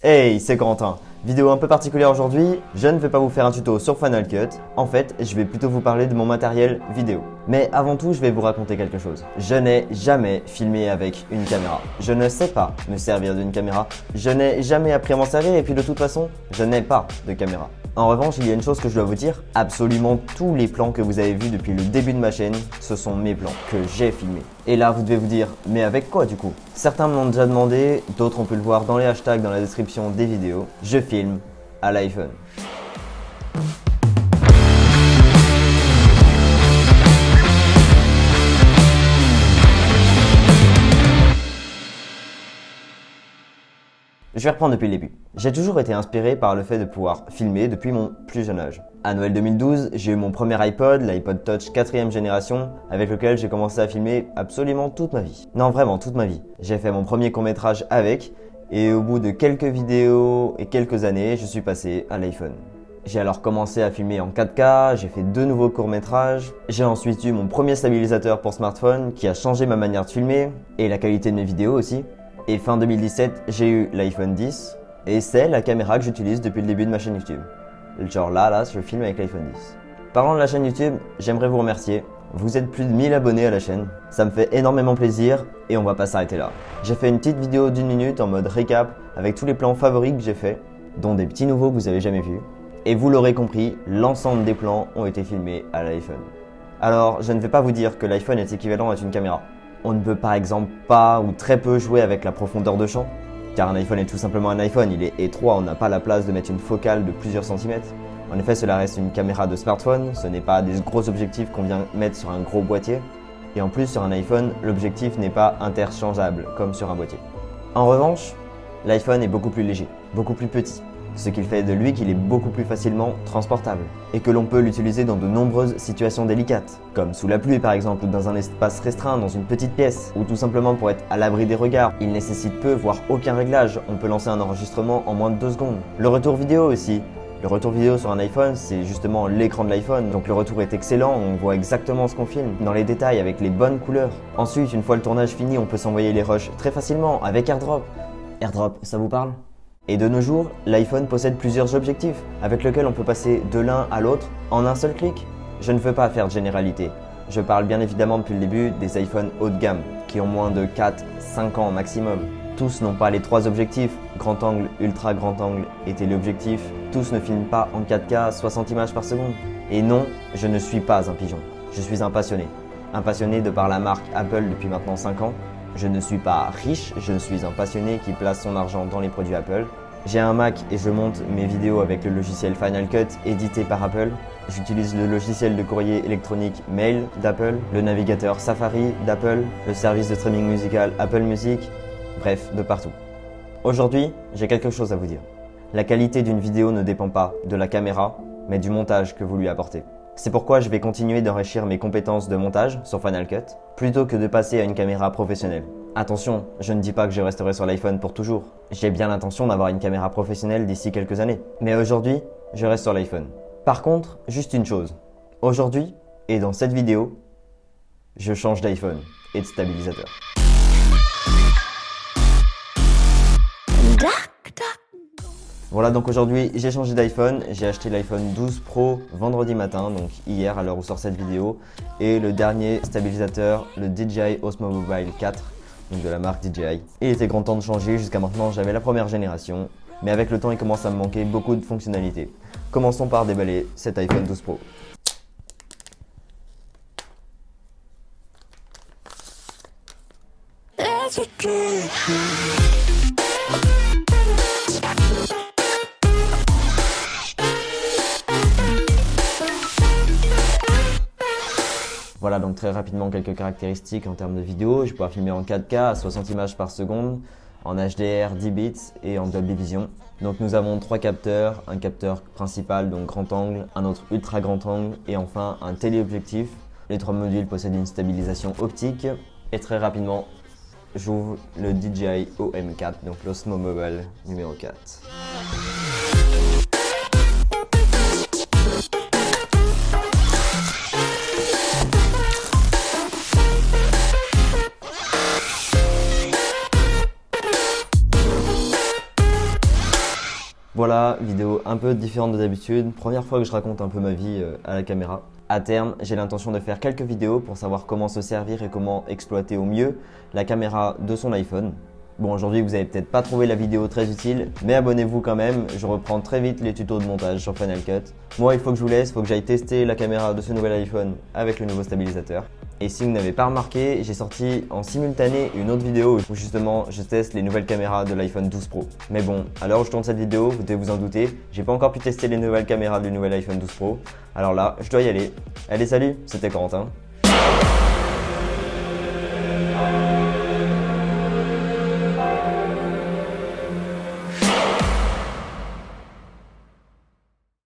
Hey, c'est Corentin. Vidéo un peu particulière aujourd'hui, je ne vais pas vous faire un tuto sur Final Cut. En fait, je vais plutôt vous parler de mon matériel vidéo. Mais avant tout, je vais vous raconter quelque chose. Je n'ai jamais filmé avec une caméra. Je ne sais pas me servir d'une caméra. Je n'ai jamais appris à m'en servir et puis de toute façon, je n'ai pas de caméra. En revanche, il y a une chose que je dois vous dire, absolument tous les plans que vous avez vus depuis le début de ma chaîne, ce sont mes plans que j'ai filmés. Et là, vous devez vous dire, mais avec quoi du coup? Certains me l'ont déjà demandé, d'autres on peut le voir dans les hashtags dans la description des vidéos. Je filme à l'iPhone. Je vais reprendre depuis le début. J'ai toujours été inspiré par le fait de pouvoir filmer depuis mon plus jeune âge. À Noël 2012, j'ai eu mon premier iPod, l'iPod Touch 4ème génération, avec lequel j'ai commencé à filmer absolument toute ma vie. Non, vraiment toute ma vie. J'ai fait mon premier court-métrage avec, et au bout de quelques vidéos et quelques années, je suis passé à l'iPhone. J'ai alors commencé à filmer en 4K, j'ai fait 2 nouveaux courts-métrages, j'ai ensuite eu mon premier stabilisateur pour smartphone qui a changé ma manière de filmer, et la qualité de mes vidéos aussi. Et fin 2017, j'ai eu l'iPhone 10 et c'est la caméra que j'utilise depuis le début de ma chaîne YouTube. Genre là, je filme avec l'iPhone 10. Parlant de la chaîne YouTube, j'aimerais vous remercier. Vous êtes plus de 1000 abonnés à la chaîne. Ça me fait énormément plaisir et on va pas s'arrêter là. J'ai fait une petite vidéo d'1 minute en mode récap avec tous les plans favoris que j'ai fait, dont des petits nouveaux que vous avez jamais vus. Et vous l'aurez compris, l'ensemble des plans ont été filmés à l'iPhone. Alors, je ne vais pas vous dire que l'iPhone est équivalent à une caméra. On ne peut par exemple pas ou très peu jouer avec la profondeur de champ, car un iPhone est tout simplement un iPhone, il est étroit, on n'a pas la place de mettre une focale de plusieurs centimètres. En effet, cela reste une caméra de smartphone, ce n'est pas des gros objectifs qu'on vient mettre sur un gros boîtier. Et en plus, sur un iPhone, l'objectif n'est pas interchangeable, comme sur un boîtier. En revanche, l'iPhone est beaucoup plus léger, beaucoup plus petit, ce qui fait de lui qu'il est beaucoup plus facilement transportable et que l'on peut l'utiliser dans de nombreuses situations délicates, comme sous la pluie par exemple ou dans un espace restreint, dans une petite pièce, ou tout simplement pour être à l'abri des regards. Il nécessite peu, voire aucun réglage, on peut lancer un enregistrement en moins de 2 secondes. Le retour vidéo aussi. Le retour vidéo sur un iPhone, c'est justement l'écran de l'iPhone, donc le retour est excellent, on voit exactement ce qu'on filme, dans les détails, avec les bonnes couleurs. Ensuite, une fois le tournage fini, on peut s'envoyer les rushs très facilement avec AirDrop. AirDrop, ça vous parle ? Et de nos jours, l'iPhone possède plusieurs objectifs avec lesquels on peut passer de l'un à l'autre en un seul clic. Je ne veux pas faire de généralité. Je parle bien évidemment depuis le début des iPhones haut de gamme qui ont moins de 4-5 ans maximum. Tous n'ont pas les 3 objectifs, grand angle, ultra grand angle et téléobjectif. Tous ne filment pas en 4K 60 images par seconde. Et non, je ne suis pas un pigeon. Je suis un passionné. Un passionné de par la marque Apple depuis maintenant 5 ans. Je ne suis pas riche, je suis un passionné qui place son argent dans les produits Apple. J'ai un Mac et je monte mes vidéos avec le logiciel Final Cut édité par Apple. J'utilise le logiciel de courrier électronique Mail d'Apple, le navigateur Safari d'Apple, le service de streaming musical Apple Music, bref, de partout. Aujourd'hui, j'ai quelque chose à vous dire. La qualité d'une vidéo ne dépend pas de la caméra, mais du montage que vous lui apportez. C'est pourquoi je vais continuer d'enrichir mes compétences de montage sur Final Cut, plutôt que de passer à une caméra professionnelle. Attention, je ne dis pas que je resterai sur l'iPhone pour toujours. J'ai bien l'intention d'avoir une caméra professionnelle d'ici quelques années. Mais aujourd'hui, je reste sur l'iPhone. Par contre, juste une chose. Aujourd'hui, et dans cette vidéo, je change d'iPhone et de stabilisateur. Voilà, donc aujourd'hui j'ai changé d'iPhone, j'ai acheté l'iPhone 12 Pro vendredi matin, donc hier à l'heure où sort cette vidéo, et le dernier stabilisateur, le DJI Osmo Mobile 4, donc de la marque DJI. Il était grand temps de changer, jusqu'à maintenant j'avais la première génération, mais avec le temps il commence à me manquer beaucoup de fonctionnalités. Commençons par déballer cet iPhone 12 Pro. Voilà donc très rapidement quelques caractéristiques en termes de vidéo. Je vais pouvoir filmer en 4K à 60 images par seconde, en HDR 10 bits et en Dolby Vision. Donc nous avons 3 capteurs, un capteur principal donc grand angle, un autre ultra grand angle et enfin un téléobjectif. Les 3 modules possèdent une stabilisation optique et très rapidement j'ouvre le DJI OM4, donc l'Osmo Mobile numéro 4. Voilà, vidéo un peu différente de d'habitude. Première fois que je raconte un peu ma vie à la caméra. À terme, j'ai l'intention de faire quelques vidéos pour savoir comment se servir et comment exploiter au mieux la caméra de son iPhone. Bon, aujourd'hui, vous avez peut-être pas trouvé la vidéo très utile, mais abonnez-vous quand même, je reprends très vite les tutos de montage sur Final Cut. Moi, il faut que je vous laisse, il faut que j'aille tester la caméra de ce nouvel iPhone avec le nouveau stabilisateur. Et si vous n'avez pas remarqué, j'ai sorti en simultané une autre vidéo où justement je teste les nouvelles caméras de l'iPhone 12 Pro. Mais bon, à l'heure où je tourne cette vidéo, vous devez vous en douter, j'ai pas encore pu tester les nouvelles caméras du nouvel iPhone 12 Pro. Alors là, je dois y aller. Allez, salut, c'était Corentin.